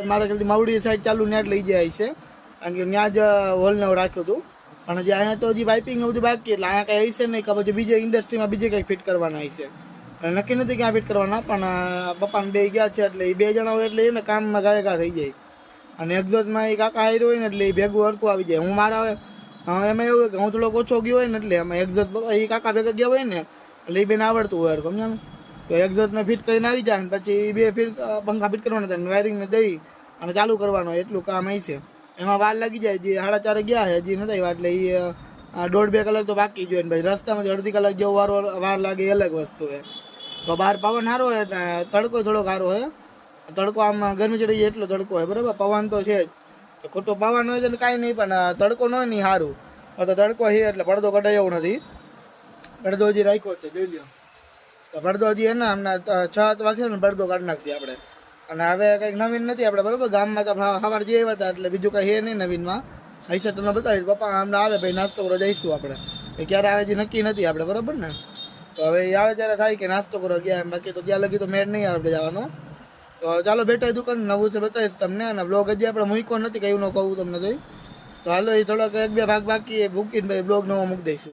મારા ખ્યાલથી માવડી સાઈડ ચાલુ ત્યાં જ લઈ જાય છે, કારણ કે ત્યાં જ હોલને રાખ્યું હતું. પણ જે અહીંયા તો હજી વાઇપિંગ બધું બાકી, એટલે અહીંયા કાંઈ હશે નહીં કે પછી બીજે ઇન્ડસ્ટ્રીમાં બીજે કંઈક ફિટ કરવાના હશે. નક્કી નથી ક્યાં ફિટ કરવાના, પણ પપ્પાને બે ગયા છે એટલે એ 2 જણા હોય એટલે એને કામમાં ગાયકા થઈ જાય. અને એક્ઝોટમાં એ કાકા આવી હોય ને એટલે એ ભેગું હરકું આવી જાય. હું મારા એમાં એવું હોય કે હું થોડોક ઓછો ગયો હોય ને એટલે એમાં એક્ઝોટ એ કાકા ભેગા ગયા હોય ને એટલે એ બેને આવડતું હોય હરકું, સમજાણું? તો એક્ઝોટને ફિટ કરીને આવી જાય ને પછી એ 2 ફિટ પંખા ફિટ કરવાના થાય, વાયરિંગને દઈ અને ચાલુ કરવાનું હોય, એટલું કામ અહીં છે. એમાં વાર લાગી જાય. જે 4:30 ગયા છે હજી નથી આવ્યા, એટલે એ 1.5-2 કલાક તો બાકી જોઈએ ને ભાઈ. રસ્તામાં અડધી કલાક જેવો વાર લાગે એ અલગ વસ્તુ છે. તો બહાર પવન સારો હોય, તડકો થોડોક સારો હોય. તડકો આમ ગરમી ચડી જાય એટલો તડકો હોય, બરાબર. પવન તો છે જ, ખોટો પવન હોય તો કાંઈ નહીં, પણ તડકો ન હોય નહીં સારું. તો તડકો છે એટલે પડદો કઢાય એવું નથી. પડદો હજી રાખ્યો છે, જોઈ લો. તો પડદો હજી એના હમણાં 6 વાગે ને પડદો કાઢી નાખીએ આપણે. અને હવે કંઈક નવીન નથી આપણે, બરાબર. ગામમાં તો સવાર જે આવ્યા હતા એટલે બીજું કંઈ છે નહીં નવીનમાં. હૈસે તમને બતાવીશ. પપ્પા હમણાં આવે ભાઈ, નાસ્તો કરવા જઈશું આપણે. એ ક્યારે આવે જે નક્કી નથી આપણે, બરાબર ને. તો હવે એ આવે ત્યારે થાય કે નાસ્તો કરવા ગયા, બાકી તો ત્યાં લગી તો મેળ નહીં આવે આપણે જવાનો. તો ચાલો બેટા દુકાન નવું છે બતાવીશ તમને. અને બ્લોગ હજી આપણે મૂક્યો નથી, કયું ન કહું તમને. તો હાલો એ થોડોક 1-2 ભાગ બાકી એ મૂકીને ભાઈ બ્લોગ નવો મૂકી દઈશું.